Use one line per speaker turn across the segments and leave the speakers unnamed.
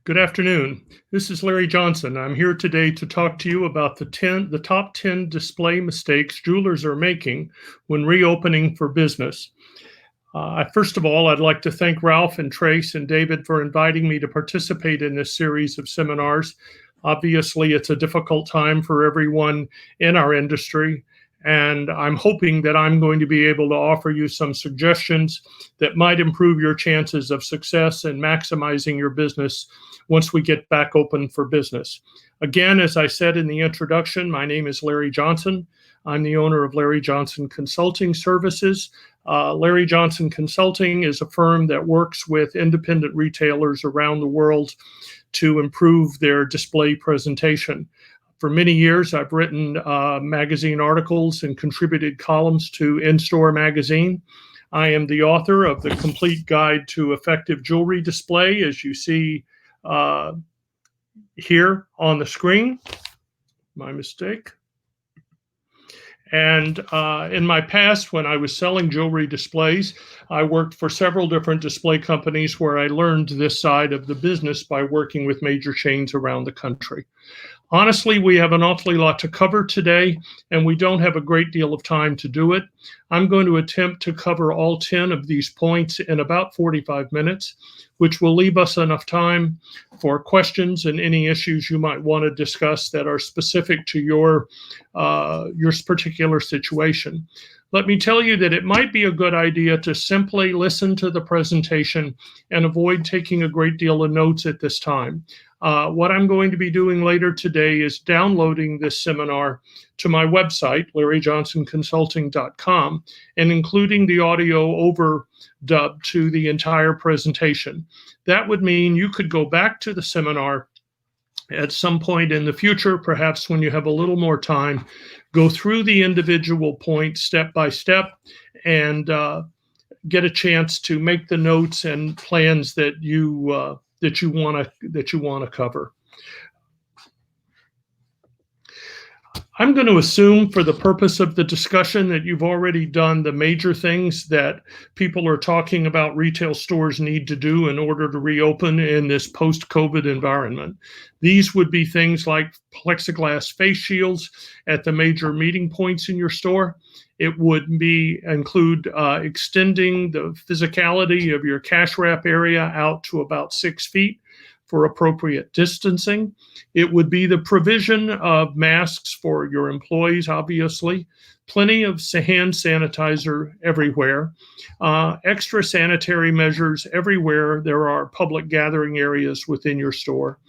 Good afternoon. This is Larry Johnson. I'm here today to talk to you about the top 10 display mistakes jewelers are making when reopening for business. First of all, I'd like to thank Ralph and Trace and David for inviting me to participate in this series of seminars. Obviously, it's a difficult time for everyone in our industry, and I'm hoping that I'm going to be able to offer you some suggestions that might improve your chances of success and maximizing your business once we get back open for business. Again, as I said in the introduction, my name is Larry Johnson. I'm the owner of Larry Johnson Consulting Services. Larry Johnson Consulting is a firm that works with independent retailers around the world to improve their display presentation. For many years, I've written magazine articles and contributed columns to Instore magazine. I am the author of the Complete Guide to Effective Jewelry Display, as you see here on the screen. My mistake. And in my past, when I was selling jewelry displays, I worked for several different display companies where I learned this side of the business by working with major chains around the country. Honestly, we have an awfully lot to cover today, and we don't have a great deal of time to do it. I'm going to attempt to cover all 10 of these points in about 45 minutes, which will leave us enough time for questions and any issues you might want to discuss that are specific to your particular situation. Let me tell you that it might be a good idea to simply listen to the presentation and avoid taking a great deal of notes at this time. What I'm going to be doing later today is downloading this seminar to my website, LarryJohnsonConsulting.com, and including the audio overdub to the entire presentation. That would mean you could go back to the seminar at some point in the future, perhaps when you have a little more time, go through the individual points step by step and get a chance to make the notes and plans that you want to cover. I'm going to assume for the purpose of the discussion that you've already done the major things that people are talking about retail stores need to do in order to reopen in this post-COVID environment. These would be things like plexiglass face shields at the major meeting points in your store. It would include extending the physicality of your cash wrap area out to about 6 feet for appropriate distancing. It would be the provision of masks for your employees, obviously, plenty of hand sanitizer everywhere, extra sanitary measures everywhere there are public gathering areas within your store,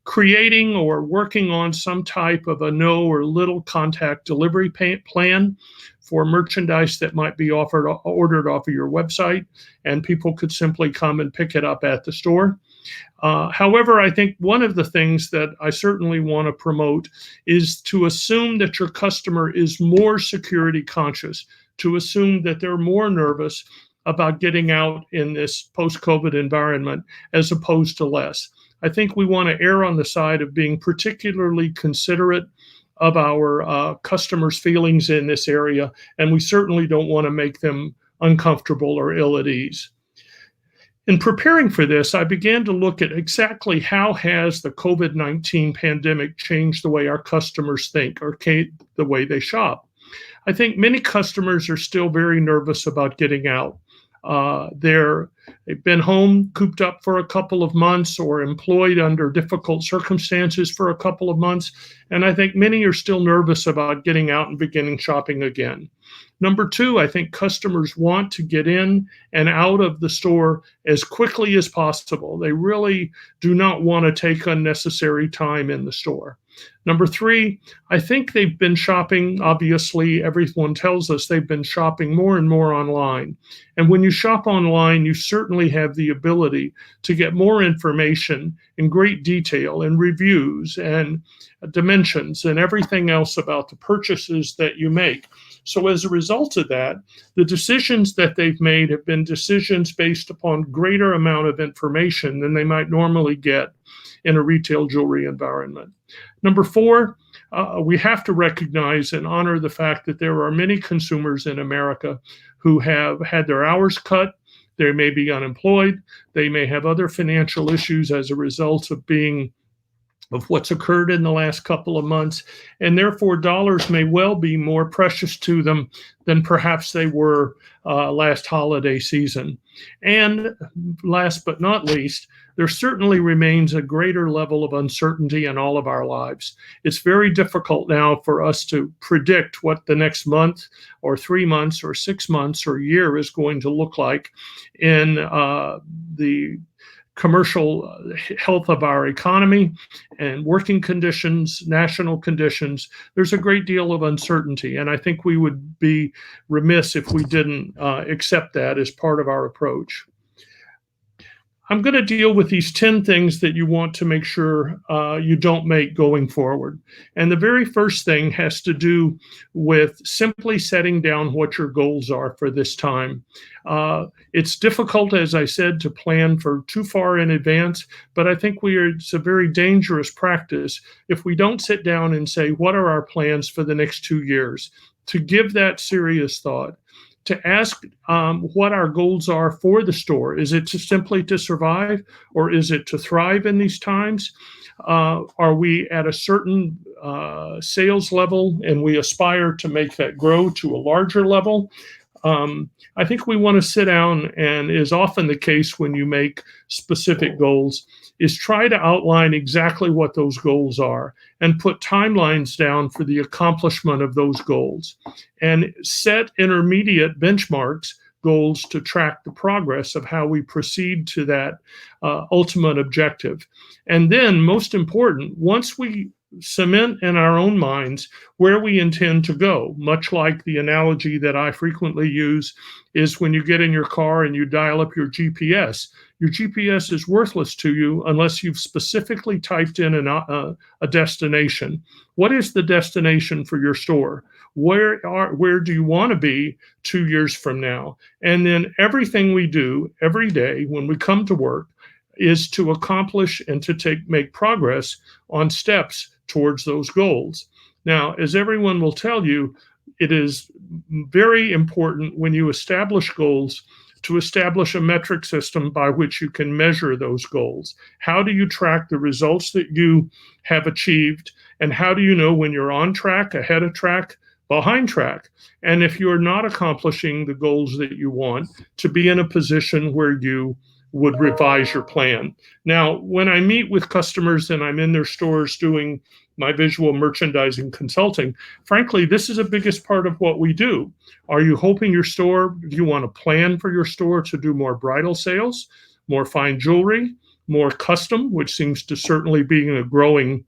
creating or working on some type of a no or little contact delivery plan for merchandise that might be ordered off of your website, and people could simply come and pick it up at the store. However, I think one of the things that I certainly want to promote is to assume that your customer is more security conscious, to assume that they're more nervous about getting out in this post-COVID environment as opposed to less. I think we want to err on the side of being particularly considerate of our customers' feelings in this area, and we certainly don't want to make them uncomfortable or ill at ease. In preparing for this, I began to look at exactly how has the COVID-19 pandemic changed the way our customers think or the way they shop. I think many customers are still very nervous about getting out. They've been home, cooped up for a couple of months or employed under difficult circumstances for a couple of months, and I think many are still nervous about getting out and beginning shopping again. Number two, I think customers want to get in and out of the store as quickly as possible. They really do not want to take unnecessary time in the store. Number three, I think they've been shopping. Obviously, everyone tells us they've been shopping more and more online. And when you shop online, you certainly have the ability to get more information in great detail and reviews and dimensions and everything else about the purchases that you make. So as a result of that, the decisions that they've made have been decisions based upon greater amount of information than they might normally get in a retail jewelry environment. Number four, we have to recognize and honor the fact that there are many consumers in America who have had their hours cut, They may be unemployed. They may have other financial issues as a result of what's occurred in the last couple of months, and therefore dollars may well be more precious to them than perhaps they were last holiday season. And last but not least, there certainly remains a greater level of uncertainty in all of our lives. It's very difficult now for us to predict what the next month or 3 months or 6 months or year is going to look like in the commercial health of our economy and working conditions, national conditions. There's a great deal of uncertainty, and I think we would be remiss if we didn't accept that as part of our approach. I'm going to deal with these 10 things that you want to make sure you don't make going forward. And the very first thing has to do with simply setting down what your goals are for this time. It's difficult, as I said, to plan for too far in advance, but I think it's a very dangerous practice if we don't sit down and say, what are our plans for the next 2 years? To give that serious thought. To ask what our goals are for the store. Is it simply to survive, or is it to thrive in these times? Are we at a certain sales level and we aspire to make that grow to a larger level? I think we want to sit down, and is often the case when you make specific goals, is try to outline exactly what those goals are and put timelines down for the accomplishment of those goals, and set intermediate benchmarks, goals, to track the progress of how we proceed to that ultimate objective. And then, most important, once we cement in our own minds where we intend to go, much like the analogy that I frequently use is when you get in your car and you dial up your GPS. Your GPS is worthless to you unless you've specifically typed in a destination. What is the destination for your store? Where do you want to be 2 years from now? And then everything we do every day when we come to work is to accomplish and to make progress on steps towards those goals. Now, as everyone will tell you, it is very important when you establish goals to establish a metric system by which you can measure those goals. How do you track the results that you have achieved? And how do you know when you're on track, ahead of track, behind track? And if you're not accomplishing the goals that you want, to be in a position where you would revise your plan. Now, when I meet with customers and I'm in their stores doing my visual merchandising consulting, frankly, this is the biggest part of what we do. Are you hoping your store, do you want to plan for your store to do more bridal sales, more fine jewelry, more custom, which seems to certainly be a growing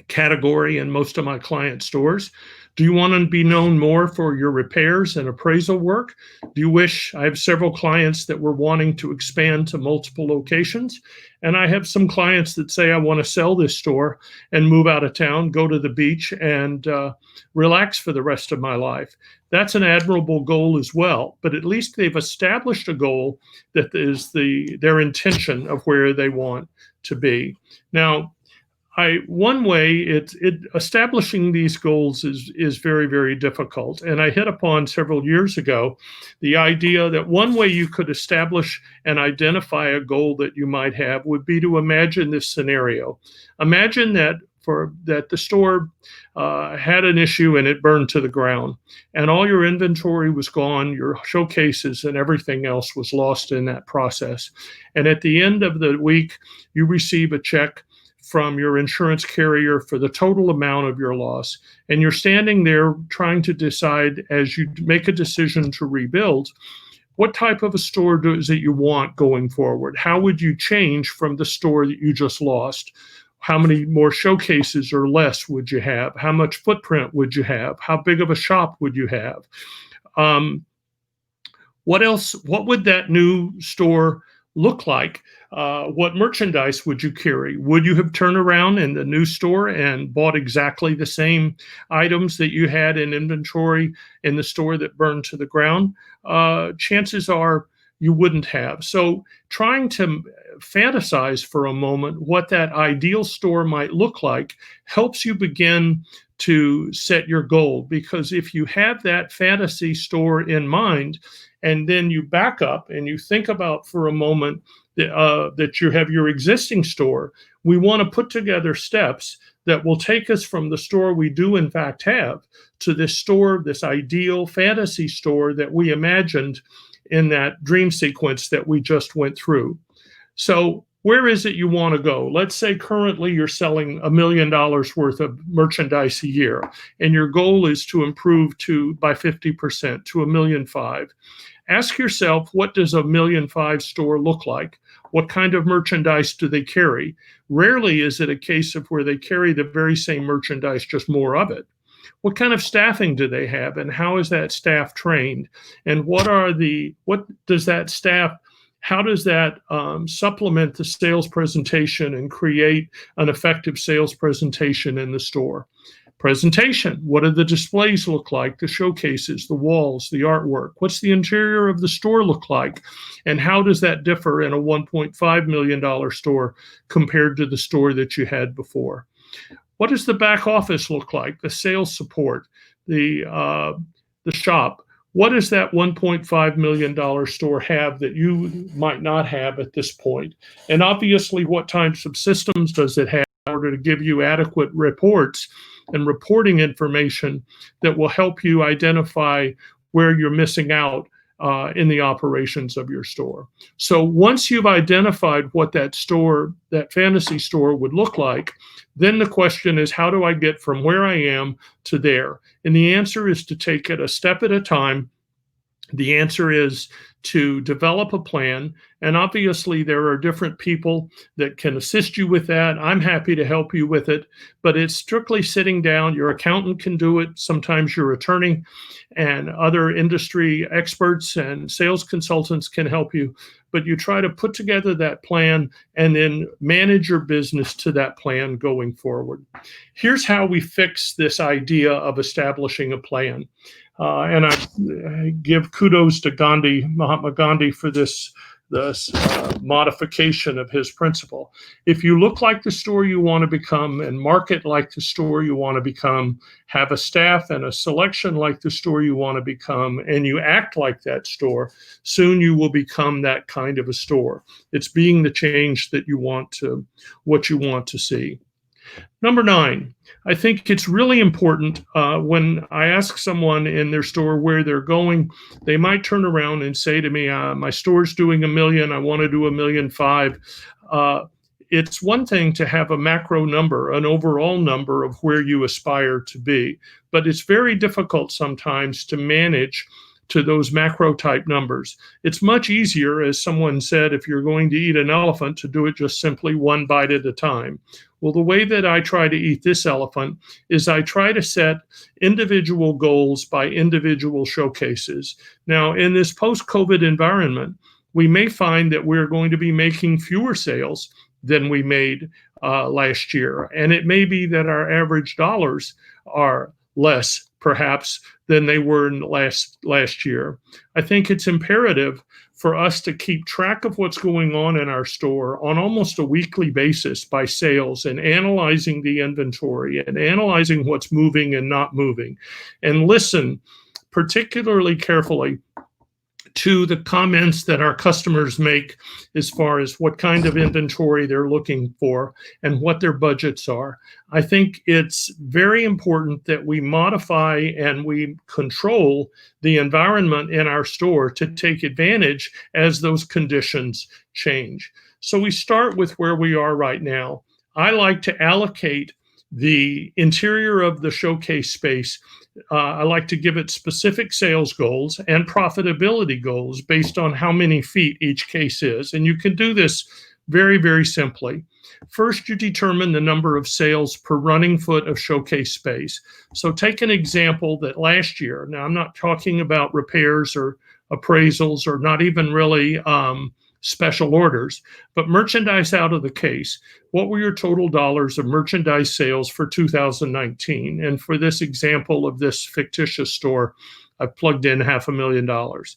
category in most of my client stores? Do you want to be known more for your repairs and appraisal work? Do you wish? I have several clients that were wanting to expand to multiple locations. And I have some clients that say, I want to sell this store and move out of town, go to the beach, and relax for the rest of my life. That's an admirable goal as well. But at least they've established a goal that is their intention of where they want to be. Now, one way establishing these goals is very, very difficult. And I hit upon several years ago the idea that one way you could establish and identify a goal that you might have would be to imagine this scenario. Imagine that the store had an issue and it burned to the ground, and all your inventory was gone, your showcases and everything else was lost in that process. And at the end of the week, you receive a check from your insurance carrier for the total amount of your loss. And you're standing there trying to decide, as you make a decision to rebuild, what type of a store is it you want going forward? How would you change from the store that you just lost? How many more showcases or less would you have? How much footprint would you have? How big of a shop would you have? What else? What would that new store look like? What merchandise would you carry? Would you have turned around in the new store and bought exactly the same items that you had in inventory in the store that burned to the ground? Chances are you wouldn't have. So trying to fantasize for a moment what that ideal store might look like helps you begin to set your goal. Because if you have that fantasy store in mind, and then you back up and you think about for a moment that you have your existing store, we want to put together steps that will take us from the store we do in fact have to this store, this ideal fantasy store that we imagined in that dream sequence that we just went through. So where is it you want to go? Let's say currently you're selling $1 million worth of merchandise a year, and your goal is to improve by 50% to $1.5 million. Ask yourself, what does $1.5 million store look like? What kind of merchandise do they carry? Rarely is it a case of where they carry the very same merchandise, just more of it. What kind of staffing do they have, and how is that staff trained? And how does that supplement the sales presentation and create an effective sales presentation in the store? Presentation, what do the displays look like, the showcases, the walls, the artwork? What's the interior of the store look like? And how does that differ in a $1.5 million store compared to the store that you had before? What does the back office look like, the sales support, the shop? What does that $1.5 million store have that you might not have at this point? And obviously, what types of systems does it have in order to give you adequate reports and reporting information that will help you identify where you're missing out in the operations of your store? So once you've identified what that fantasy store would look like, then the question is, how do I get from where I am to there? And the answer is to take it a step at a time. The answer is to develop a plan. And obviously, there are different people that can assist you with that. I'm happy to help you with it, but it's strictly sitting down. Your accountant can do it. Sometimes your attorney and other industry experts and sales consultants can help you. But you try to put together that plan and then manage your business to that plan going forward. Here's how we fix this idea of establishing a plan. And I give kudos to Mahatma Gandhi, for this modification of his principle. If you look like the store you want to become and market like the store you want to become, have a staff and a selection like the store you want to become, and you act like that store, soon you will become that kind of a store. It's being the change that you want to see. Number 9, I think it's really important when I ask someone in their store where they're going, they might turn around and say to me, my store's doing $1 million, I want to do $1.5 million. It's one thing to have a macro number, an overall number of where you aspire to be, but it's very difficult sometimes to manage to those macro type numbers. It's much easier, as someone said, if you're going to eat an elephant, to do it just simply one bite at a time. Well, the way that I try to eat this elephant is I try to set individual goals by individual showcases. Now, in this post-COVID environment, we may find that we're going to be making fewer sales than we made last year. And it may be that our average dollars are less, perhaps, than they were in last year. I think it's imperative for us to keep track of what's going on in our store on almost a weekly basis by sales, and analyzing the inventory and analyzing what's moving and not moving, and listen particularly carefully to the comments that our customers make as far as what kind of inventory they're looking for and what their budgets are. I think it's very important that we modify and we control the environment in our store to take advantage as those conditions change. So we start with where we are right now. I like to allocate the interior of the showcase space. I like to give it specific sales goals and profitability goals based on how many feet each case is. And you can do this very, very simply. First, you determine the number of sales per running foot of showcase space. So take an example that last year, now I'm not talking about repairs or appraisals or not even really special orders, but merchandise out of the case. What were your total dollars of merchandise sales for 2019? And for this example of this fictitious store, I've plugged in $500,000.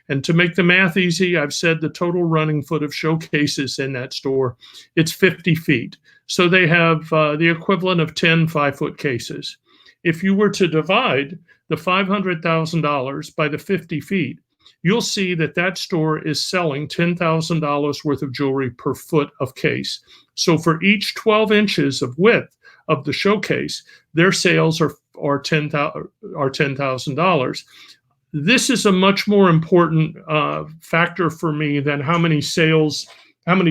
And to make the math easy, I've said the total running foot of showcases in that store, it's 50 feet. So they have the equivalent of 10 5-foot cases. If you were to divide the $500,000 by the 50 feet, you'll see that that store is selling $10,000 worth of jewelry per foot of case. So for each 12 inches of width of the showcase, their sales are $10,000. This is a much more important factor for me than how many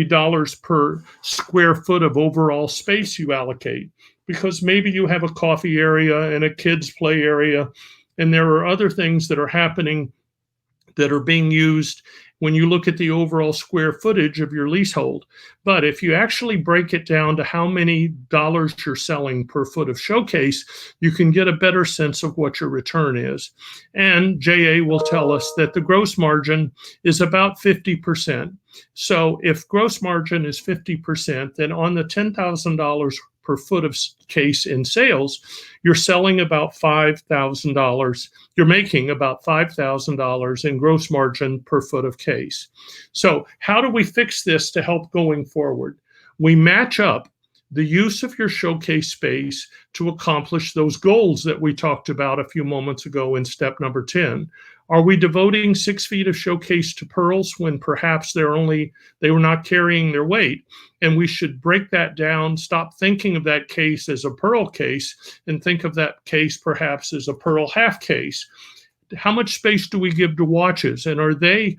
dollars per square foot of overall space you allocate, because maybe you have a coffee area and a kids play area, and there are other things that are happening that are being used when you look at the overall square footage of your leasehold. But if you actually break it down to how many dollars you're selling per foot of showcase, you can get a better sense of what your return is. And JA will tell us that the gross margin is about 50%. So if gross margin is 50%, then on the $10,000 per foot of case in sales, you're selling about $5,000. You're making about $5,000 in gross margin per foot of case. So how do we fix this to help going forward? We match up the use of your showcase space to accomplish those goals that we talked about a few moments ago in step number 10. Are we devoting 6 feet of showcase to pearls when perhaps they were not carrying their weight? And we should break that down, stop thinking of that case as a pearl case, and think of that case perhaps as a pearl half case. How much space do we give to watches? And are they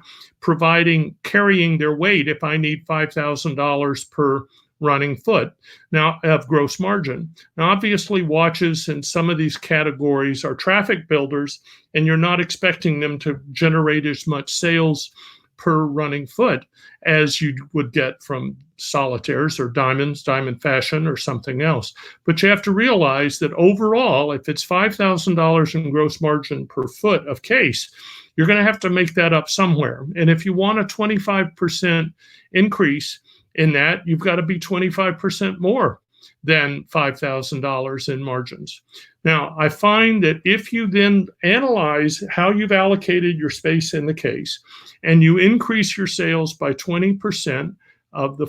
carrying their weight if I need $5,000 per running foot now of gross margin? Now, obviously, watches in some of these categories are traffic builders, and you're not expecting them to generate as much sales per running foot as you would get from solitaires or diamonds, diamond fashion, or something else. But you have to realize that overall, if it's $5,000 in gross margin per foot of case, you're going to have to make that up somewhere. And if you want a 25% increase in that, you've got to be 25% more than $5,000 in margins. Now, I find that if you then analyze how you've allocated your space in the case, and you increase your sales by 20% of the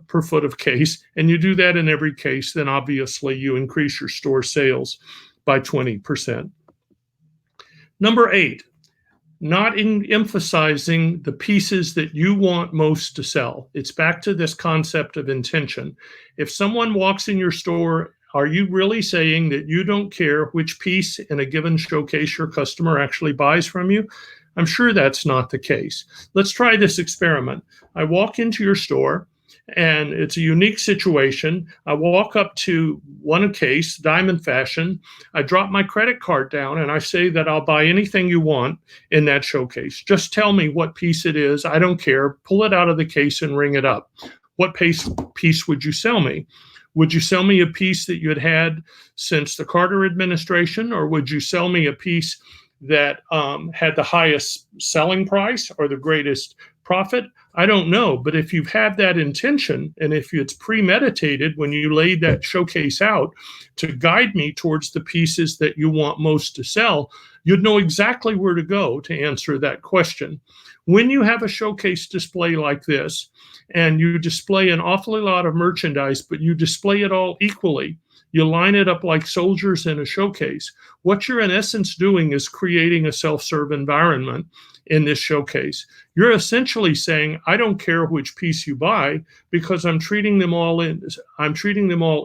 per foot of case, and you do that in every case, then obviously you increase your store sales by 20%. Number 8, not emphasizing the pieces that you want most to sell. It's back to this concept of intention. If someone walks in your store, are you really saying that you don't care which piece in a given showcase your customer actually buys from you? I'm sure that's not the case. Let's try this experiment. I walk into your store, and it's a unique situation. I walk up to one case, diamond fashion. I drop my credit card down, and I say that I'll buy anything you want in that showcase. Just tell me what piece it is. I don't care. Pull it out of the case and ring it up. What piece would you sell me? Would you sell me a piece that you had since the Carter administration, or would you sell me a piece that had the highest selling price or the greatest profit? I don't know. But if you've had that intention, and if it's premeditated when you laid that showcase out to guide me towards the pieces that you want most to sell, you'd know exactly where to go to answer that question. When you have a showcase display like this, and you display an awfully lot of merchandise, but you display it all equally, you line it up like soldiers in a showcase, what you're in essence doing is creating a self-serve environment in this showcase. You're essentially saying, I don't care which piece you buy, because I'm treating them all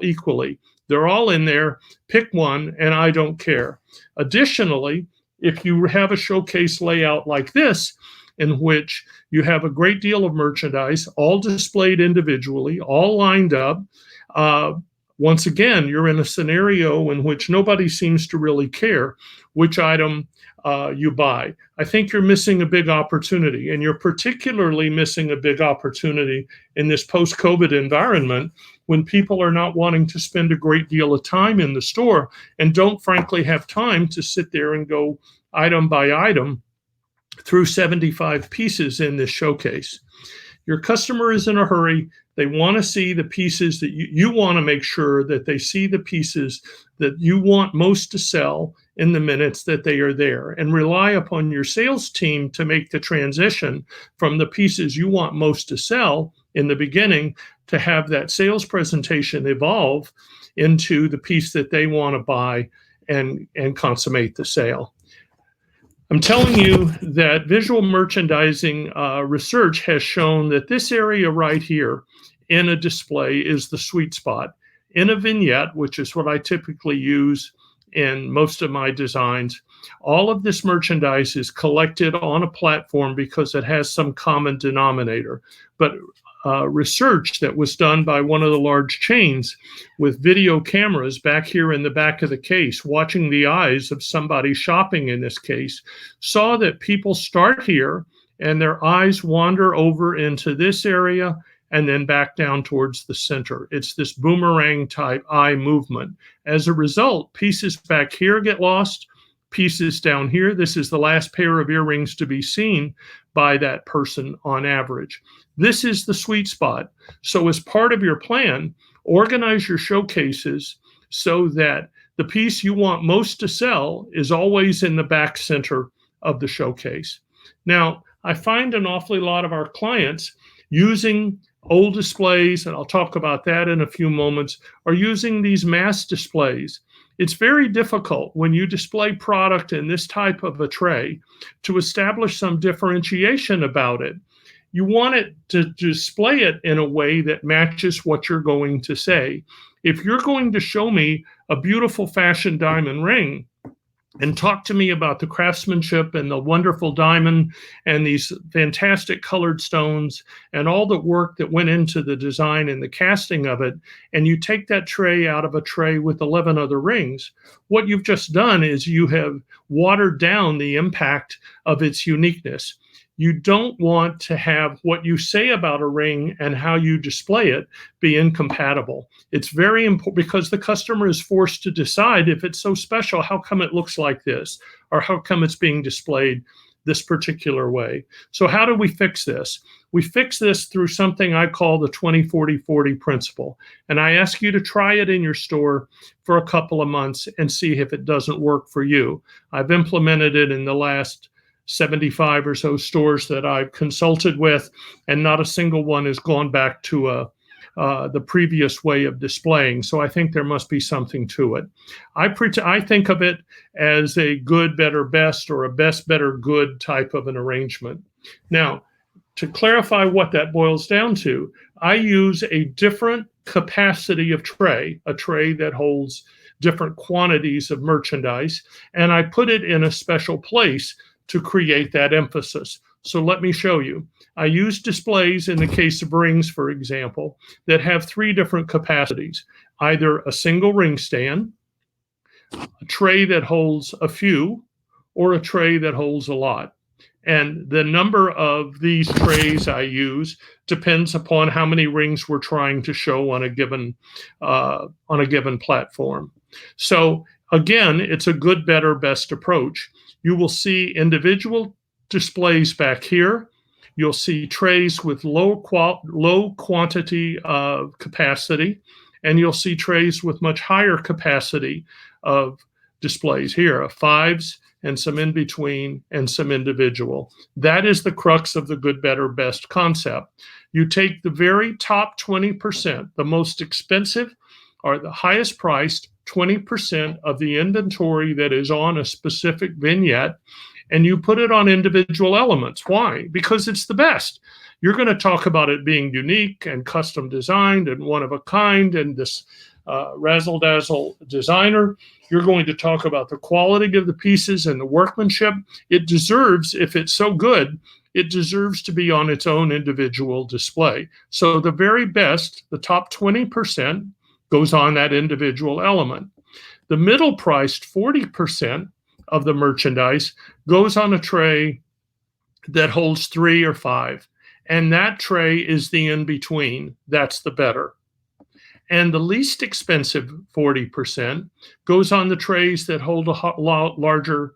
equally. They're all in there. Pick one, and I don't care. Additionally, if you have a showcase layout like this, in which you have a great deal of merchandise, all displayed individually, all lined up, once again, you're in a scenario in which nobody seems to really care which item you buy. I think you're missing a big opportunity, and you're particularly missing a big opportunity in this post-COVID environment when people are not wanting to spend a great deal of time in the store and don't frankly have time to sit there and go item by item through 75 pieces in this showcase. Your customer is in a hurry. They want to see the pieces that you want to make sure that they see the pieces that you want most to sell in the minutes that they are there, and rely upon your sales team to make the transition from the pieces you want most to sell in the beginning to have that sales presentation evolve into the piece that they want to buy and consummate the sale. I'm telling you that visual merchandising research has shown that this area right here in a display is the sweet spot. In a vignette, which is what I typically use in most of my designs, all of this merchandise is collected on a platform because it has some common denominator. But research that was done by one of the large chains with video cameras back here in the back of the case, watching the eyes of somebody shopping in this case, saw that people start here and their eyes wander over into this area and then back down towards the center. It's this boomerang type eye movement. As a result, pieces back here get lost, pieces down here. This is the last pair of earrings to be seen by that person on average. This is the sweet spot. So as part of your plan, organize your showcases so that the piece you want most to sell is always in the back center of the showcase. Now, I find an awfully lot of our clients using old displays, and I'll talk about that in a few moments, are using these mass displays. It's very difficult when you display product in this type of a tray to establish some differentiation about it. You want it to display it in a way that matches what you're going to say. If you're going to show me a beautiful fashion diamond ring and talk to me about the craftsmanship and the wonderful diamond and these fantastic colored stones and all the work that went into the design and the casting of it, and you take that tray out of a tray with 11 other rings, what you've just done is you have watered down the impact of its uniqueness. You don't want to have what you say about a ring and how you display it be incompatible. It's very important because the customer is forced to decide if it's so special, how come it looks like this? Or how come it's being displayed this particular way? So how do we fix this? We fix this through something I call the 20-40-40 principle. And I ask you to try it in your store for a couple of months and see if it doesn't work for you. I've implemented it in the last 75 or so stores that I've consulted with, and not a single one has gone back to the previous way of displaying. So I think there must be something to it. I think of it as a good, better, best, or a best, better, good type of an arrangement. Now, to clarify what that boils down to, I use a different capacity of tray, a tray that holds different quantities of merchandise, and I put it in a special place to create that emphasis. So let me show you. I use displays in the case of rings, for example, that have three different capacities: either a single ring stand, a tray that holds a few, or a tray that holds a lot. And the number of these trays I use depends upon how many rings we're trying to show on a given platform. So again, it's a good, better, best approach. You will see individual displays back here. You'll see trays with low quantity of capacity, and you'll see trays with much higher capacity of displays here, of fives and some in between and some individual. That is the crux of the good, better, best concept. You take the very top 20%, the most expensive or the highest priced 20% of the inventory that is on a specific vignette, and you put it on individual elements. Why? Because it's the best. You're going to talk about it being unique and custom designed and one of a kind and this razzle-dazzle designer. You're going to talk about the quality of the pieces and the workmanship. It deserves, if it's so good, it deserves to be on its own individual display. So the very best, the top 20%, goes on that individual element. The middle priced 40% of the merchandise goes on a tray that holds 3 or 5. And that tray is the in-between. That's the better. And the least expensive 40% goes on the trays that hold a larger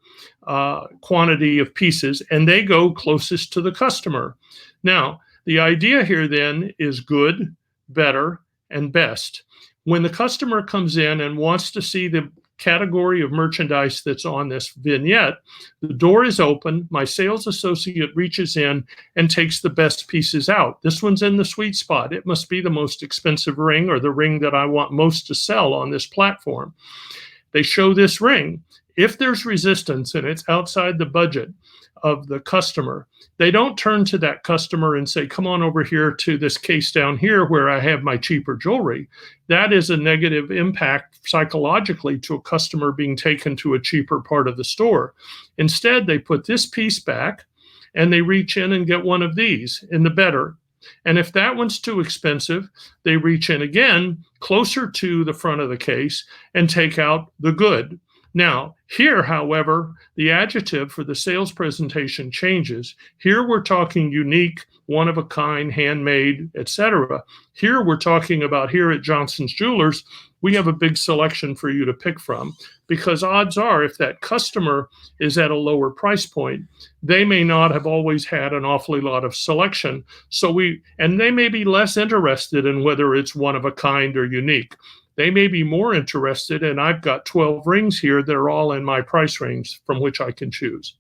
quantity of pieces, and they go closest to the customer. Now, the idea here then is good, better, and best. When the customer comes in and wants to see the category of merchandise that's on this vignette, the door is open, my sales associate reaches in and takes the best pieces out. This one's in the sweet spot. It must be the most expensive ring or the ring that I want most to sell on this platform. They show this ring. If there's resistance and it's outside the budget of the customer, they don't turn to that customer and say, come on over here to this case down here where I have my cheaper jewelry. That is a negative impact psychologically to a customer being taken to a cheaper part of the store. Instead, they put this piece back and they reach in and get one of these in the better. And if that one's too expensive, they reach in again closer to the front of the case and take out the good. Now, here, however, the adjective for the sales presentation changes. Here we're talking unique, one of a kind, handmade, etc. Here we're talking about, here at Johnson's Jewelers, we have a big selection for you to pick from, because odds are if that customer is at a lower price point, they may not have always had an awfully lot of selection. And they may be less interested in whether it's one of a kind or unique. They may be more interested in, I've got 12 rings here that are all in my price range from which I can choose.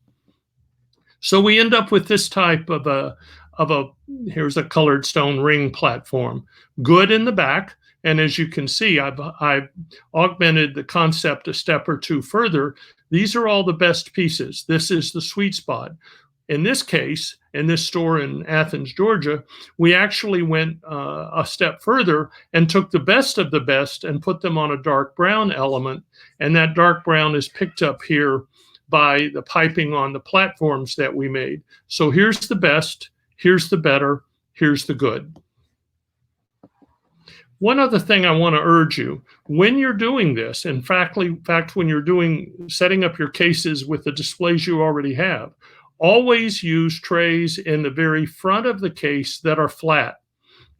So we end up with this type of here's a colored stone ring platform. Good in the back. And as you can see, I've augmented the concept a step or two further. These are all the best pieces. This is the sweet spot. In this case, in this store in Athens, Georgia, we actually went a step further and took the best of the best and put them on a dark brown element. And that dark brown is picked up here by the piping on the platforms that we made. So here's the best, here's the better, here's the good. One other thing I want to urge you, when you're doing this, in fact, when you're setting up your cases with the displays you already have, always use trays in the very front of the case that are flat.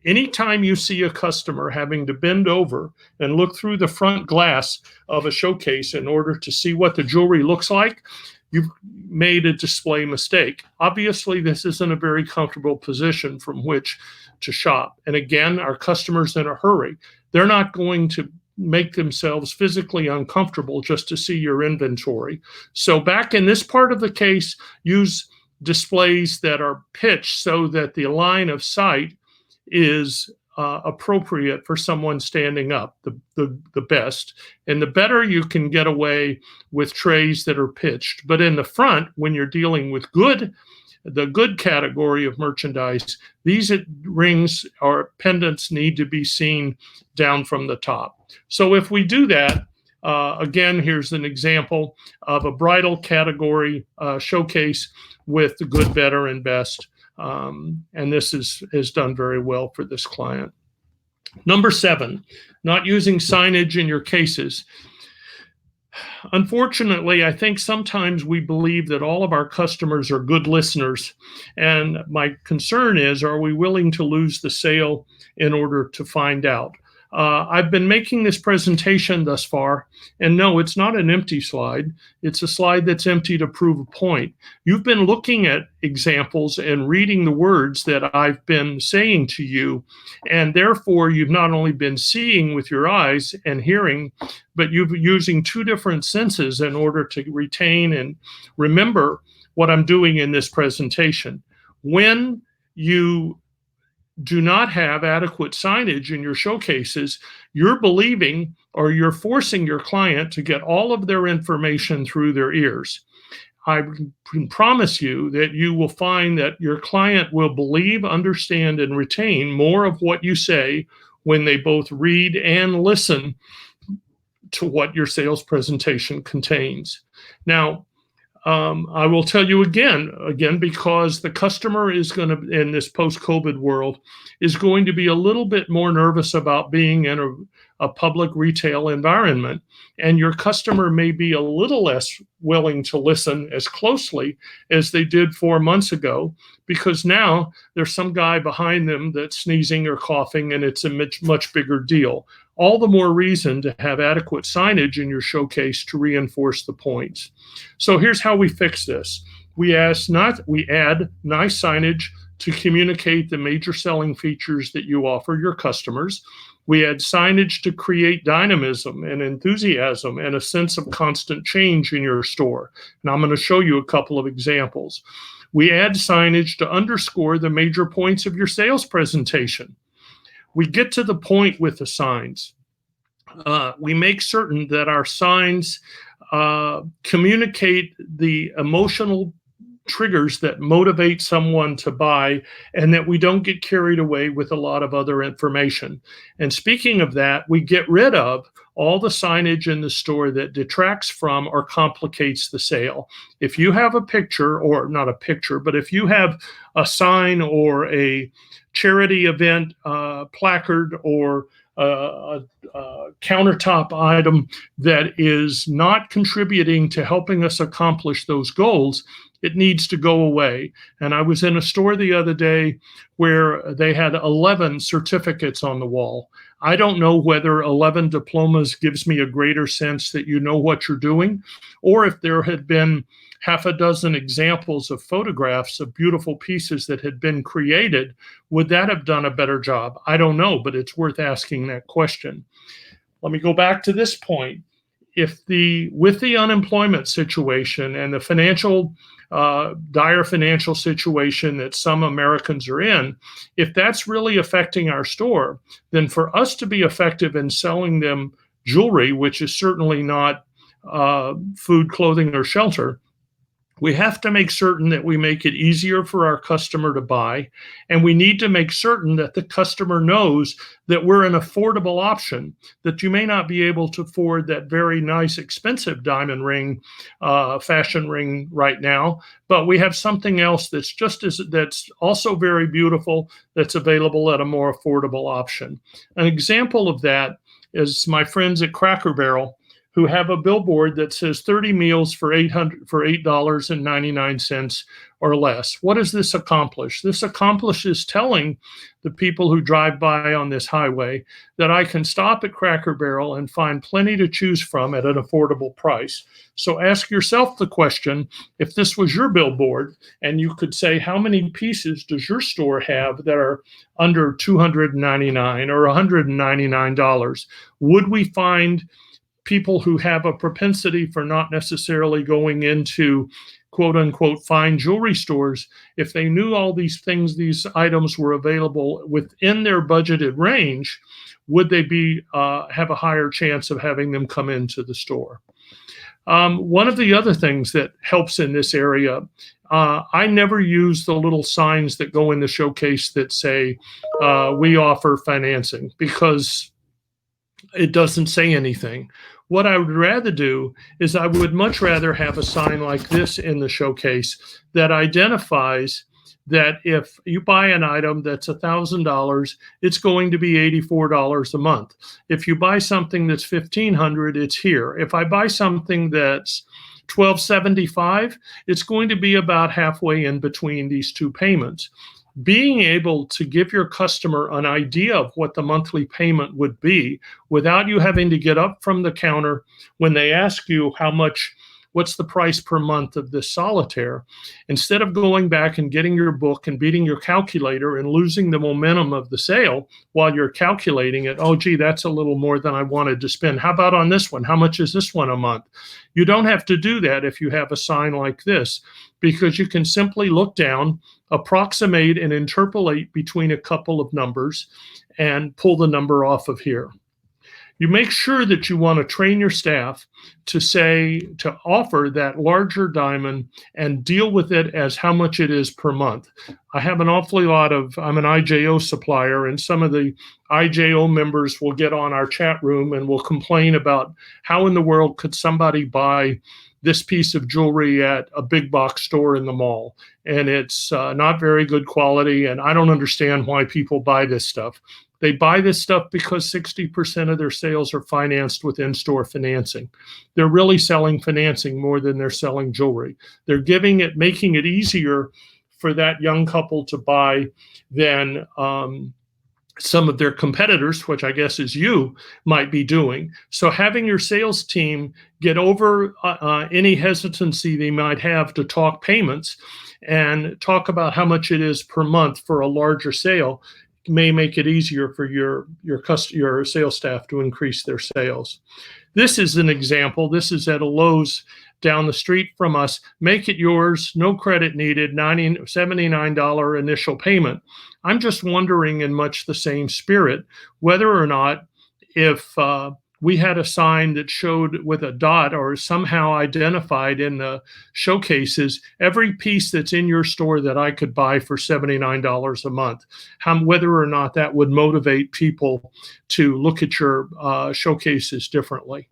Anytime you see a customer having to bend over and look through the front glass of a showcase in order to see what the jewelry looks like, you've made a display mistake. Obviously, this isn't a very comfortable position from which to shop. And again, our customers in a hurry, they're not going to make themselves physically uncomfortable just to see your inventory. So back in this part of the case, use displays that are pitched so that the line of sight is appropriate for someone standing up, the best. And the better you can get away with trays that are pitched. But in the front, when you're dealing with the good category of merchandise, these rings or pendants need to be seen down from the top. So if we do that, again, here's an example of a bridal category showcase with the good, better, and best. And this is done very well for this client. Number 7, not using signage in your cases. Unfortunately, I think sometimes we believe that all of our customers are good listeners. And my concern is, are we willing to lose the sale in order to find out? I've been making this presentation thus far, and no, it's not an empty slide. It's a slide that's empty to prove a point. You've been looking at examples and reading the words that I've been saying to you, and therefore you've not only been seeing with your eyes and hearing, but you've been using 2 different senses in order to retain and remember what I'm doing in this presentation. When you do not have adequate signage in your showcases, you're believing or you're forcing your client to get all of their information through their ears. I can promise you that you will find that your client will believe, understand, and retain more of what you say when they both read and listen to what your sales presentation contains. Now, I will tell you again, because the customer is going to, in this post-COVID world, is going to be a little bit more nervous about being in a public retail environment. And your customer may be a little less willing to listen as closely as they did 4 months ago, because now there's some guy behind them that's sneezing or coughing, and it's a much bigger deal. All the more reason to have adequate signage in your showcase to reinforce the points. So here's how we fix this. We add nice signage to communicate the major selling features that you offer your customers. We add signage to create dynamism and enthusiasm and a sense of constant change in your store. And I'm going to show you a couple of examples. We add signage to underscore the major points of your sales presentation. We get to the point with the signs. We make certain that our signs communicate the emotional triggers that motivate someone to buy, and that we don't get carried away with a lot of other information. And speaking of that, we get rid of all the signage in the store that detracts from or complicates the sale. If you have a picture, or not a picture, but if you have a sign or a charity event placard or a countertop item that is not contributing to helping us accomplish those goals, it needs to go away. And I was in a store the other day where they had 11 certificates on the wall. I don't know whether 11 diplomas gives me a greater sense that you know what you're doing, or if there had been half a dozen examples of photographs of beautiful pieces that had been created, would that have done a better job? I don't know, but it's worth asking that question. Let me go back to this point. With the unemployment situation and the dire financial situation that some Americans are in, if that's really affecting our store, then for us to be effective in selling them jewelry, which is certainly not food, clothing, or shelter, we have to make certain that we make it easier for our customer to buy, and we need to make certain that the customer knows that we're an affordable option, that you may not be able to afford that very nice, expensive diamond ring, fashion ring right now, but we have something else that's also very beautiful, that's available at a more affordable option. An example of that is my friends at Cracker Barrel, who have a billboard that says 30 meals for $8.99 or less. What does this accomplish? This accomplishes telling the people who drive by on this highway that I can stop at Cracker Barrel and find plenty to choose from at an affordable price. So ask yourself the question, if this was your billboard and you could say, how many pieces does your store have that are under $299 or $199? Would we find people who have a propensity for not necessarily going into quote unquote fine jewelry stores, if they knew all these things, these items were available within their budgeted range, would they have a higher chance of having them come into the store? One of the other things that helps in this area, I never use the little signs that go in the showcase that say, we offer financing, because it doesn't say anything. What I would rather do is I would much rather have a sign like this in the showcase that identifies that if you buy an item that's $1,000, it's going to be $84 a month. If you buy something that's $1,500, it's here. If I buy something that's $1,275, it's going to be about halfway in between these two payments. Being able to give your customer an idea of what the monthly payment would be without you having to get up from the counter when they ask you what's the price per month of this solitaire, instead of going back and getting your book and beating your calculator and losing the momentum of the sale while you're calculating it. Oh, gee, that's a little more than I wanted to spend. How about on this one? How much is this one a month? You don't have to do that if you have a sign like this, because you can simply look down, approximate and interpolate between a couple of numbers and pull the number off of here. You make sure that you want to train your staff to offer that larger diamond and deal with it as how much it is per month. I'm an IJO supplier, and some of the IJO members will get on our chat room and will complain about how in the world could somebody buy this piece of jewelry at a big box store in the mall, and it's not very good quality, and I don't understand why people buy this stuff. They buy this stuff because 60% of their sales are financed with in-store financing. They're really selling financing more than they're selling jewelry. They're making it easier for that young couple to buy than some of their competitors, which I guess is you, might be doing. So having your sales team get over any hesitancy they might have to talk payments and talk about how much it is per month for a larger sale may make it easier for your sales staff to increase their sales. This is an example. This is at a Lowe's down the street from us. Make it yours, no credit needed, $79 initial payment. I'm just wondering, in much the same spirit, whether or not if we had a sign that showed with a dot or somehow identified in the showcases every piece that's in your store that I could buy for $79 a month. Whether or not that would motivate people to look at your showcases differently.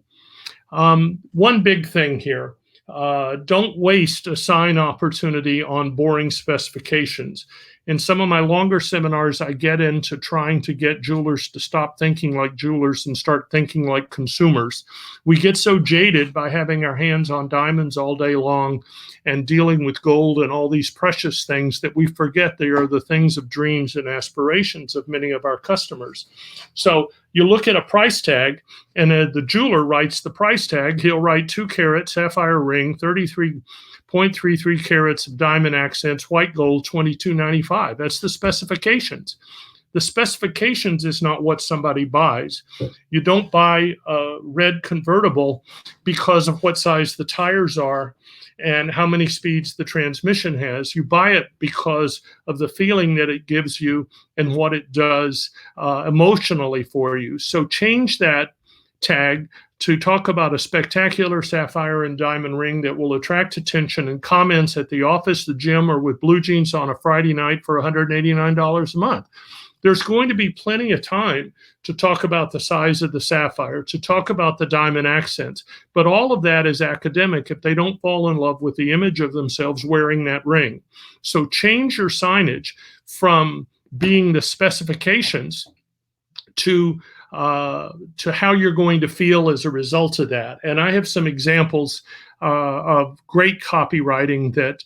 One big thing here. Don't waste a sign opportunity on boring specifications. In some of my longer seminars, I get into trying to get jewelers to stop thinking like jewelers and start thinking like consumers. We get so jaded by having our hands on diamonds all day long and dealing with gold and all these precious things that we forget they are the things of dreams and aspirations of many of our customers. So you look at a price tag, and the jeweler writes the price tag. He'll write 2 carat sapphire ring, 33.33 carats of diamond accents, white gold, $22.95. That's the specifications. The specifications is not what somebody buys. You don't buy a red convertible because of what size the tires are and how many speeds the transmission has. You buy it because of the feeling that it gives you and what it does emotionally for you. So change that tag to talk about a spectacular sapphire and diamond ring that will attract attention and comments at the office, the gym, or with blue jeans on a Friday night for $189 a month. There's going to be plenty of time to talk about the size of the sapphire, to talk about the diamond accents, but all of that is academic if they don't fall in love with the image of themselves wearing that ring. So change your signage from being the specifications to how you're going to feel as a result of that. And I have some examples of great copywriting that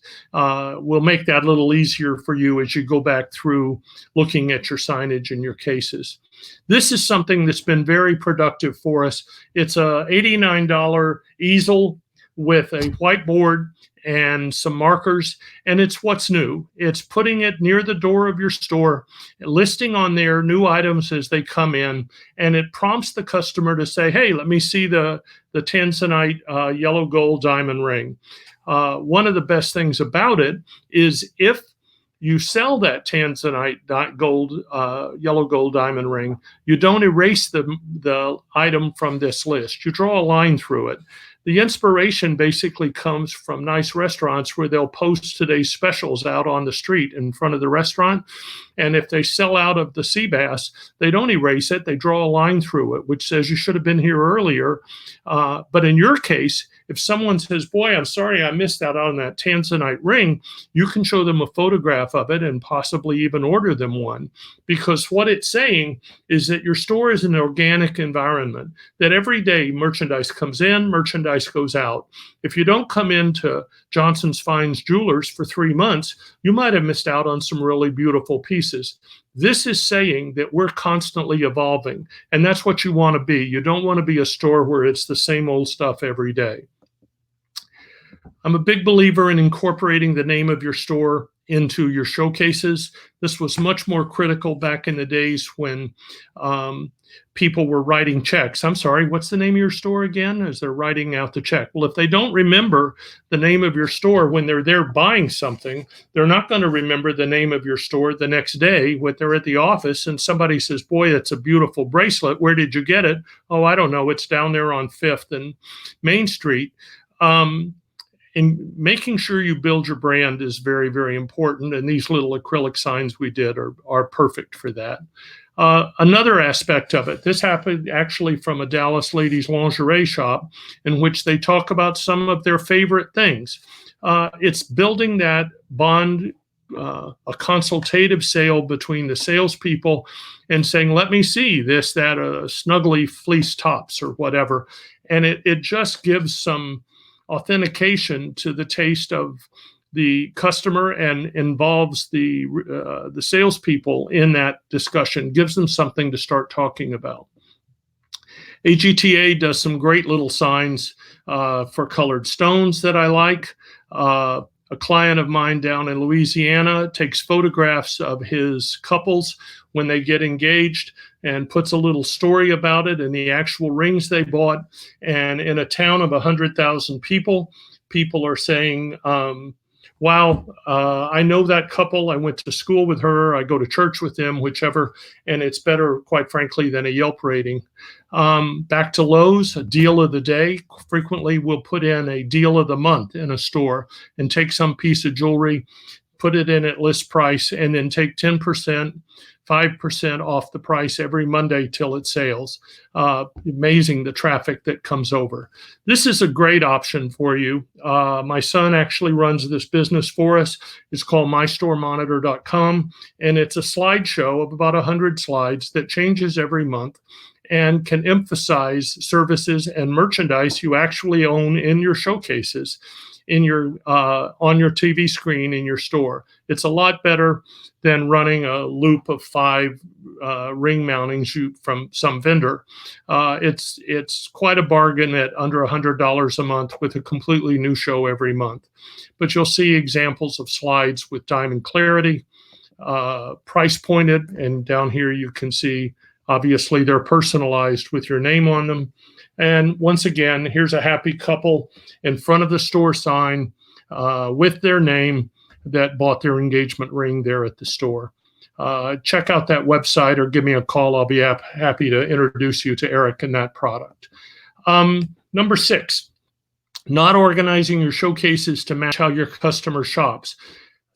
will make that a little easier for you as you go back through looking at your signage and your cases. This is something that's been very productive for us. It's a $89 easel with a whiteboard and some markers, and it's what's new. It's putting it near the door of your store, listing on there new items as they come in, and it prompts the customer to say, hey, let me see the tanzanite yellow gold diamond ring. One of the best things about it is if you sell that tanzanite gold, yellow gold diamond ring, you don't erase the item from this list. You draw a line through it. The inspiration basically comes from nice restaurants where they'll post today's specials out on the street in front of the restaurant. And if they sell out of the sea bass, they don't erase it. They draw a line through it, which says you should have been here earlier. But in your case, if someone says, boy, I'm sorry I missed out on that tanzanite ring, you can show them a photograph of it and possibly even order them one. Because what it's saying is that your store is an organic environment, that every day merchandise comes in, merchandise goes out. If you don't come into Johnson's Fines Jewelers for 3 months, you might have missed out on some really beautiful pieces. This is saying that we're constantly evolving, and that's what you want to be. You don't want to be a store where it's the same old stuff every day. I'm a big believer in incorporating the name of your store into your showcases. This was much more critical back in the days when people were writing checks. I'm sorry, what's the name of your store again? As they're writing out the check. Well, if they don't remember the name of your store when they're there buying something, they're not going to remember the name of your store the next day when they're at the office and somebody says, boy, that's a beautiful bracelet. Where did you get it? Oh, I don't know. It's down there on 5th and Main Street. And making sure you build your brand is very, very important. And these little acrylic signs we did are perfect for that. Another aspect of it, this happened actually from a Dallas ladies lingerie shop in which they talk about some of their favorite things. It's building that bond, a consultative sale between the salespeople and saying, let me see this, that, snuggly fleece tops or whatever. And it just gives some authentication to the taste of the customer and involves the salespeople in that discussion, gives them something to start talking about. AGTA does some great little signs for colored stones that I like. A client of mine down in Louisiana takes photographs of his couples when they get engaged and puts a little story about it and the actual rings they bought. And in a town of 100,000 people, people are saying, Wow, I know that couple. I went to school with her. I go to church with them, whichever, and it's better, quite frankly, than a Yelp rating. Back to Lowe's, a deal of the day. Frequently, we'll put in a deal of the month in a store and take some piece of jewelry, put it in at list price, and then take 10%, 5% off the price every Monday till it sales. Amazing the traffic that comes over. This is a great option for you. My son actually runs this business for us. It's called mystoremonitor.com, and it's a slideshow of about 100 slides that changes every month and can emphasize services and merchandise you actually own in your showcases, in your on your TV screen in your store. It's a lot better than running a loop of 5 ring mountings from some vendor. It's quite a bargain at under $100 a month with a completely new show every month. But you'll see examples of slides with diamond clarity, price pointed, and down here you can see obviously they're personalized with your name on them. And once again, here's a happy couple in front of the store sign with their name that bought their engagement ring there at the store. Check out that website or give me a call. I'll be happy to introduce you to Eric and that product. Number 6, not organizing your showcases to match how your customer shops.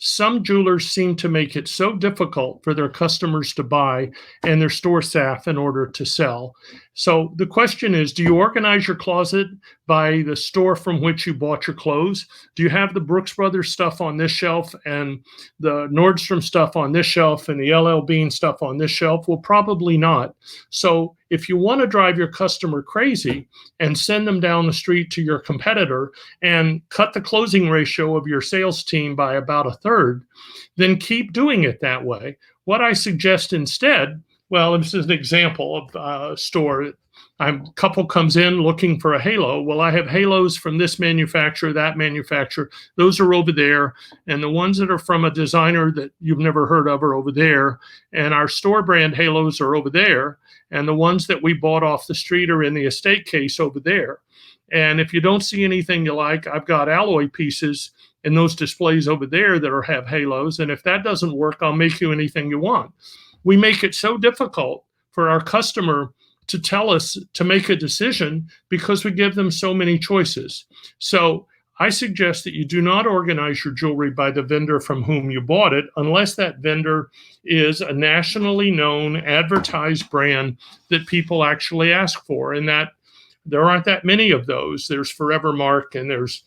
Some jewelers seem to make it so difficult for their customers to buy and their store staff in order to sell. So the question is, do you organize your closet by the store from which you bought your clothes? Do you have the Brooks Brothers stuff on this shelf and the Nordstrom stuff on this shelf and the LL Bean stuff on this shelf? Well, probably not. So if you want to drive your customer crazy and send them down the street to your competitor and cut the closing ratio of your sales team by about a third, then keep doing it that way. What I suggest instead, well, this is an example of a store. A couple comes in looking for a halo. Well, I have halos from this manufacturer, that manufacturer. Those are over there. And the ones that are from a designer that you've never heard of are over there. And our store brand halos are over there. And the ones that we bought off the street are in the estate case over there. And if you don't see anything you like, I've got alloy pieces in those displays over there that have halos. And if that doesn't work, I'll make you anything you want. We make it so difficult for our customer to tell us to make a decision because we give them so many choices. So I suggest that you do not organize your jewelry by the vendor from whom you bought it unless that vendor is a nationally known advertised brand that people actually ask for, and that there aren't that many of those. There's Forever Mark and there's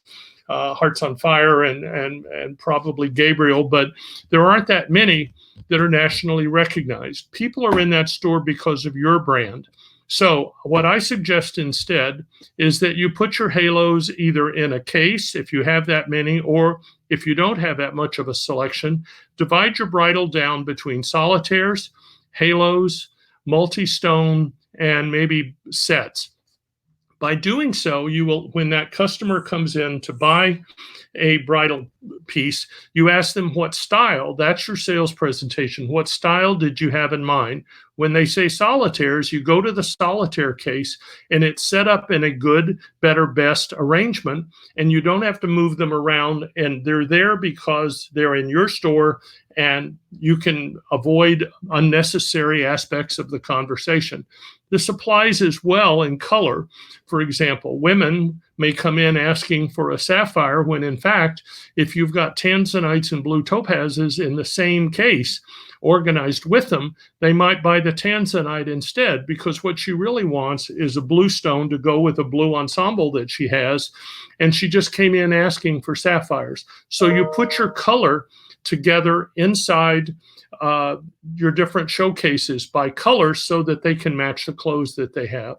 Hearts on Fire and probably Gabriel, but there aren't that many that are nationally recognized. People are in that store because of your brand. So what I suggest instead is that you put your halos either in a case, if you have that many, or if you don't have that much of a selection, divide your bridal down between solitaires, halos, multi-stone, and maybe sets. By doing so, you will, when that customer comes in to buy a bridal piece, you ask them what style. That's your sales presentation. What style did you have in mind? When they say solitaires, you go to the solitaire case and it's set up in a good, better, best arrangement, and you don't have to move them around, and they're there because they're in your store and you can avoid unnecessary aspects of the conversation. This applies as well in color. For example, women may come in asking for a sapphire when in fact, if you've got tanzanites and blue topazes in the same case organized with them, they might buy the tanzanite instead, because what she really wants is a blue stone to go with a blue ensemble that she has, and she just came in asking for sapphires. So you put your color together inside your different showcases by color so that they can match the clothes that they have.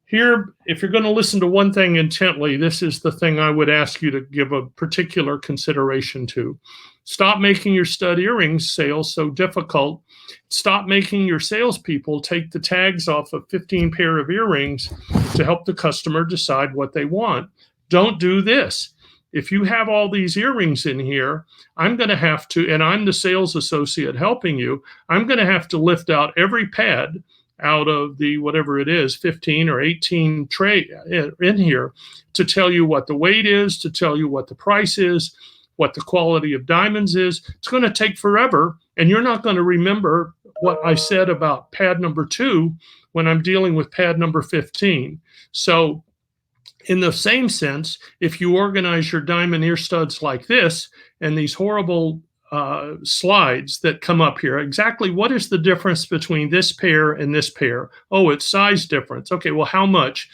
Here, if you're going to listen to one thing intently, this is the thing I would ask you to give a particular consideration to. Stop making your stud earrings sales so difficult. Stop making your salespeople take the tags off of 15 pair of earrings to help the customer decide what they want. Don't do this. If you have all these earrings in here, I'm going to have to, and I'm the sales associate helping you, I'm going to have to lift out every pad out of the, whatever it is, 15 or 18 tray in here to tell you what the weight is, to tell you what the price is, what the quality of diamonds is. It's going to take forever, and you're not going to remember what I said about pad number 2 when I'm dealing with pad number 15. So in the same sense, if you organize your diamond ear studs like this and these horrible slides that come up here, exactly what is the difference between this pair and this pair? Oh, it's size difference. Okay, well, how much?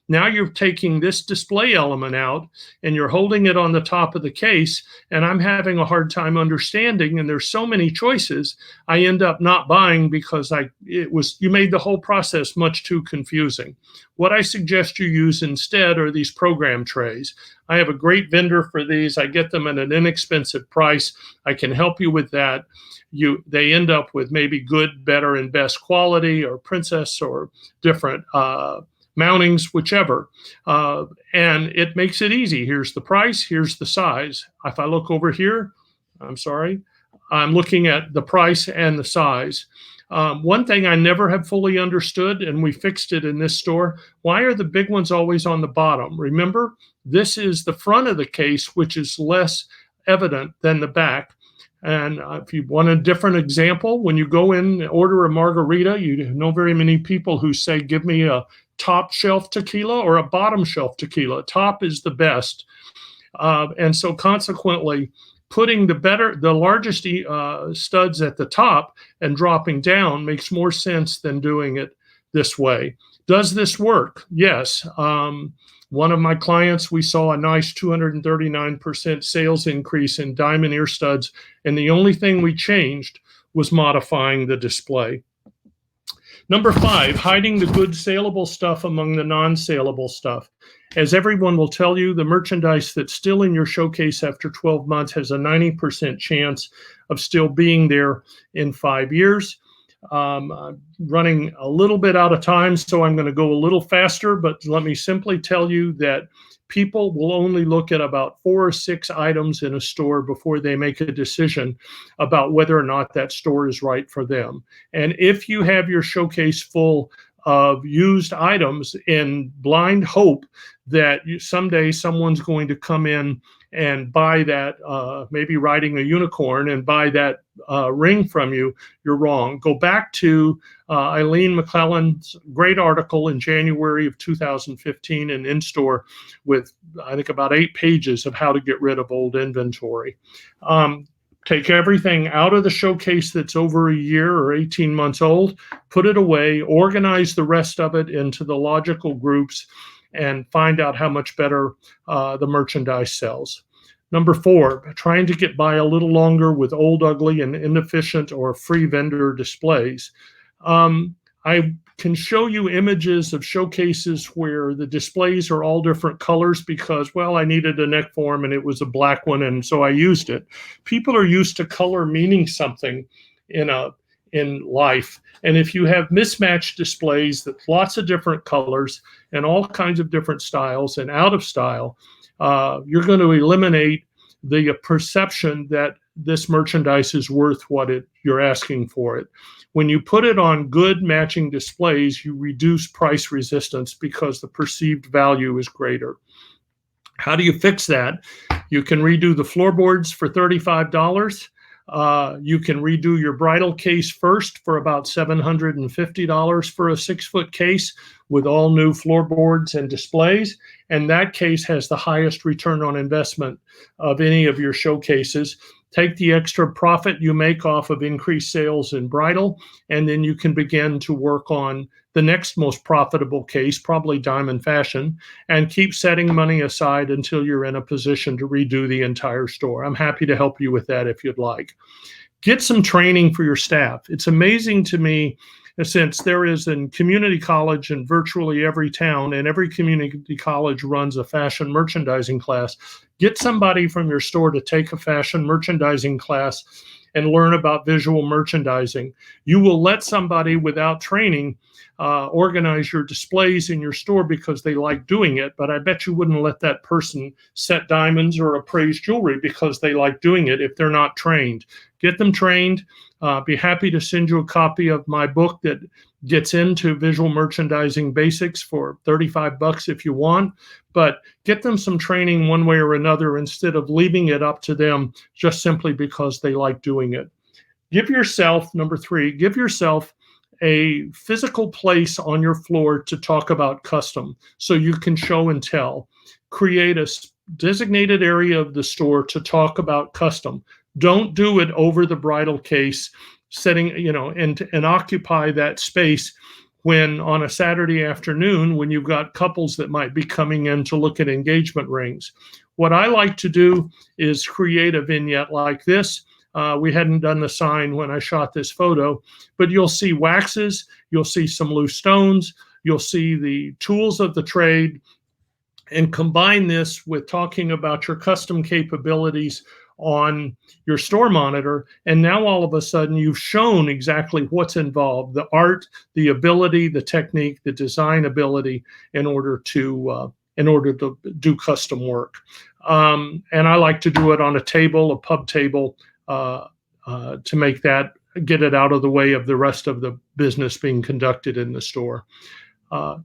Now you're taking this display element out and you're holding it on the top of the case, and I'm having a hard time understanding, and there's so many choices, I end up not buying because you made the whole process much too confusing. What I suggest you use instead are these program trays. I have a great vendor for these. I get them at an inexpensive price. I can help you with that. They end up with maybe good, better, and best quality, or princess, or different mountings, whichever. And it makes it easy. Here's the price, here's the size. If I look over here, I'm looking at the price and the size. One thing I never have fully understood, and we fixed it in this store, why are the big ones always on the bottom? Remember, this is the front of the case, which is less evident than the back. And if you want a different example, when you go in and order a margarita, you know very many people who say, give me a top shelf tequila or a bottom shelf tequila. Top is the best. And so consequently, putting the largest studs at the top and dropping down makes more sense than doing it this way. Does this work? Yes. One of my clients, we saw a nice 239% sales increase in diamond ear studs, and the only thing we changed was modifying the display. Number 5, hiding the good saleable stuff among the non-saleable stuff. As everyone will tell you, the merchandise that's still in your showcase after 12 months has a 90% chance of still being there in 5 years. I'm running a little bit out of time, so I'm going to go a little faster, but let me simply tell you that people will only look at about 4 or 6 items in a store before they make a decision about whether or not that store is right for them. And if you have your showcase full of used items in blind hope that someday someone's going to come in and buy that, maybe riding a unicorn, and buy that ring from you, you're wrong. Go back to Eileen McClellan's great article in January of 2015 in Instore with, I think, about 8 pages of how to get rid of old inventory. Take everything out of the showcase that's over a year or 18 months old, put it away, organize the rest of it into the logical groups, and find out how much better the merchandise sells. Number 4, trying to get by a little longer with old, ugly, and inefficient or free vendor displays. I can show you images of showcases where the displays are all different colors because, well, I needed a neck form and it was a black one, and so I used it. People are used to color meaning something in life. And if you have mismatched displays that lots of different colors and all kinds of different styles and out of style, you're going to eliminate the perception that this merchandise is worth what you're asking for it. When you put it on good matching displays, you reduce price resistance because the perceived value is greater. How do you fix that? You can redo the floorboards for $35. You can redo your bridal case first for about $750 for a 6-foot case with all new floorboards and displays. And that case has the highest return on investment of any of your showcases. Take the extra profit you make off of increased sales in bridal, and then you can begin to work on the next most profitable case, probably diamond fashion, and keep setting money aside until you're in a position to redo the entire store. I'm happy to help you with that if you'd like. Get some training for your staff. It's amazing to me, since there is a community college in virtually every town, and every community college runs a fashion merchandising class. Get somebody from your store to take a fashion merchandising class and learn about visual merchandising. You will let somebody without training organize your displays in your store because they like doing it, but I bet you wouldn't let that person set diamonds or appraise jewelry because they like doing it if they're not trained. Get them trained. Be happy to send you a copy of my book that gets into visual merchandising basics for $35 if you want, but get them some training one way or another instead of leaving it up to them just simply because they like doing it. Give yourself, number 3, give yourself a physical place on your floor to talk about custom so you can show and tell. Create a designated area of the store to talk about custom. Don't do it over the bridal case, setting, and occupy that space when on a Saturday afternoon when you've got couples that might be coming in to look at engagement rings. What I like to do is create a vignette like this. We hadn't done the sign when I shot this photo, but you'll see waxes, you'll see some loose stones, you'll see the tools of the trade, and combine this with talking about your custom capabilities on your store monitor. And now all of a sudden you've shown exactly what's involved, the art, the ability, the technique, the design ability in order to do custom work. And I like to do it on a table, a pub table, to make that, get it out of the way of the rest of the business being conducted in the store.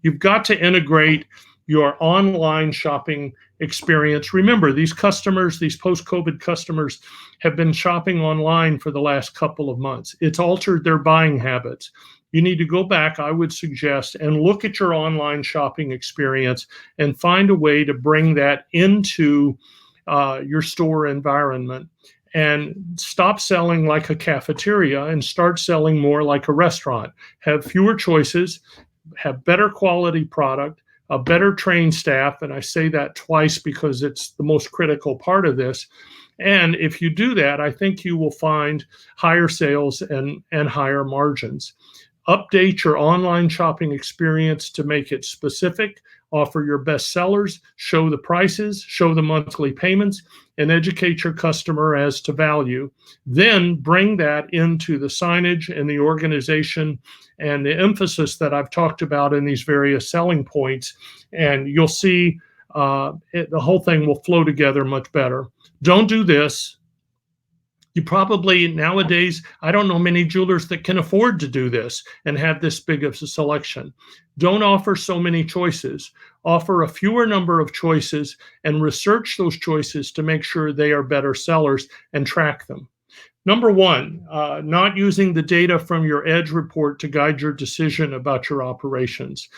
You've got to integrate your online shopping experience. Remember, these customers, these post-COVID customers have been shopping online for the last couple of months. It's altered their buying habits. You need to go back, I would suggest, and look at your online shopping experience and find a way to bring that into your store environment. And stop selling like a cafeteria and start selling more like a restaurant. Have fewer choices, have better quality product, a better trained staff, and I say that twice because it's the most critical part of this. And if you do that, I think you will find higher sales and higher margins. Update your online shopping experience to make it specific. Offer your best sellers, show the prices, show the monthly payments, and educate your customer as to value. Then bring that into the signage and the organization and the emphasis that I've talked about in these various selling points, and you'll see the whole thing will flow together much better. Don't do this. You probably, nowadays, I don't know many jewelers that can afford to do this and have this big of a selection. Don't offer so many choices. Offer a fewer number of choices and research those choices to make sure they are better sellers and track them. Number 1, not using the data from your Edge report to guide your decision about your operations.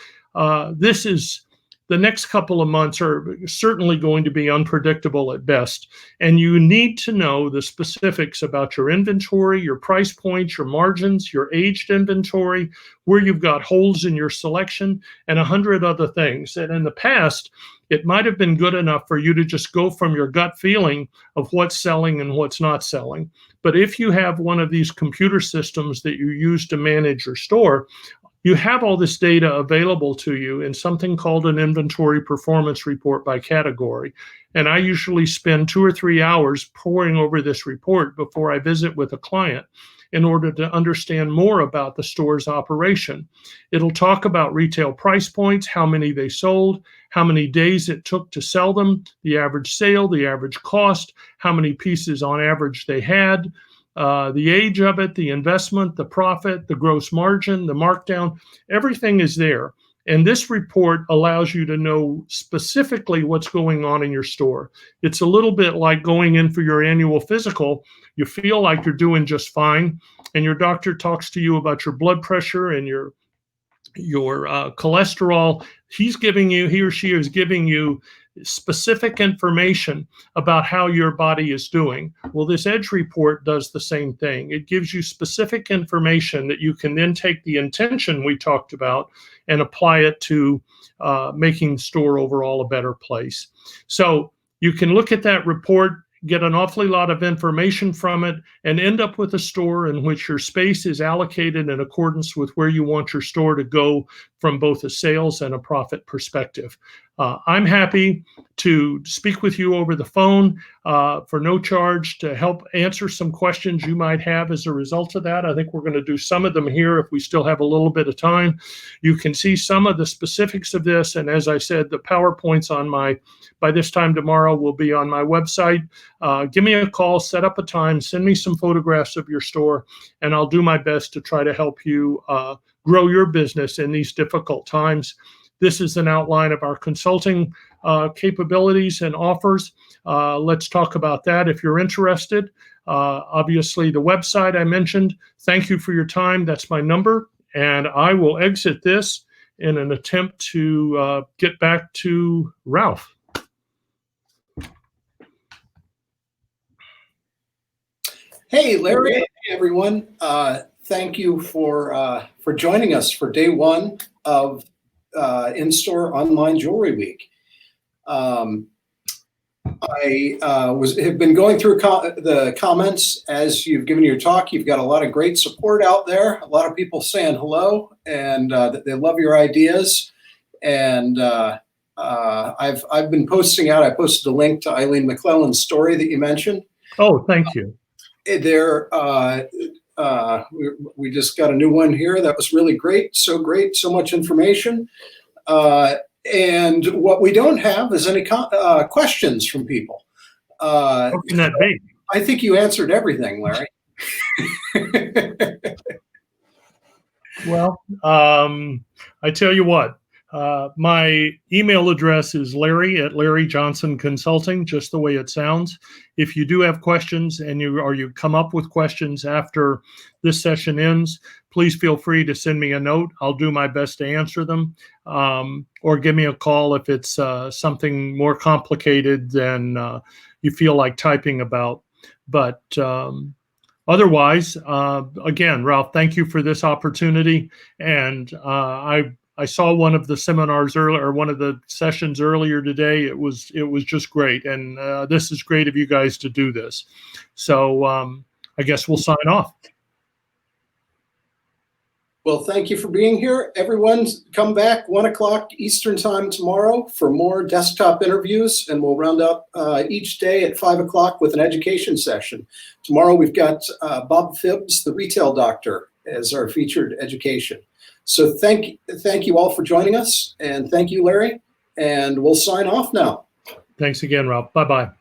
The next couple of months are certainly going to be unpredictable at best, and you need to know the specifics about your inventory, your price points, your margins, your aged inventory, where you've got holes in your selection, and 100 other things. And in the past, it might have been good enough for you to just go from your gut feeling of what's selling and what's not selling. But if you have one of these computer systems that you use to manage your store, you have all this data available to you in something called an inventory performance report by category. And I usually spend 2 or 3 hours poring over this report before I visit with a client in order to understand more about the store's operation. It'll talk about retail price points, how many they sold, how many days it took to sell them, the average sale, the average cost, how many pieces on average they had, the age of it, the investment, the profit, the gross margin, the markdown, everything is there. And this report allows you to know specifically what's going on in your store. It's a little bit like going in for your annual physical. You feel like you're doing just fine, and your doctor talks to you about your blood pressure and your cholesterol. He or she is giving you specific information about how your body is doing. Well, this Edge report does the same thing. It gives you specific information that you can then take the intention we talked about and apply it to making the store overall a better place. So you can look at that report, get an awfully lot of information from it, and end up with a store in which your space is allocated in accordance with where you want your store to go from both a sales and a profit perspective. I'm happy to speak with you over the phone for no charge to help answer some questions you might have as a result of that. I think we're going to do some of them here if we still have a little bit of time. You can see some of the specifics of this, and as I said, the PowerPoints by this time tomorrow will be on my website. Give me a call, set up a time, send me some photographs of your store, and I'll do my best to try to help you grow your business in these difficult times. This is an outline of our consulting capabilities and offers. Let's talk about that if you're interested. Obviously, the website I mentioned. Thank you for your time. That's my number. And I will exit this in an attempt to get back to Ralph.
Hey, Larry. Hey, everyone. Thank you for joining us for day one of In-Store Online Jewelry Week. I have been going through the comments as you've given your talk. You've got a lot of great support out there. A lot of people saying hello and that they love your ideas. And I've been posting out. I posted a link to Eileen McClellan's story that you mentioned.
Oh, thank you.
There, we just got a new one here. That was really great. So much information. And what we don't have is any questions from people.
How can that be?
I think you answered everything, Larry.
Well, I tell you what, my email address is Larry Johnson Consulting, just the way it sounds. If you do have questions and you come up with questions after this session ends, please feel free to send me a note. I'll do my best to answer them, or give me a call if it's something more complicated than you feel like typing about. But otherwise, again, Ralph, thank you for this opportunity. And I saw one of the seminars earlier, or one of the sessions earlier today. It was just great, and this is great of you guys to do this. So I guess we'll sign off.
Well, thank you for being here. Everyone, come back 1 o'clock Eastern time tomorrow for more desktop interviews, and we'll round up each day at 5 o'clock with an education session. Tomorrow we've got Bob Phibbs, the retail doctor, as our featured education. So thank you all for joining us, and thank you, Larry, and we'll sign off now.
Thanks again, Rob. Bye-bye.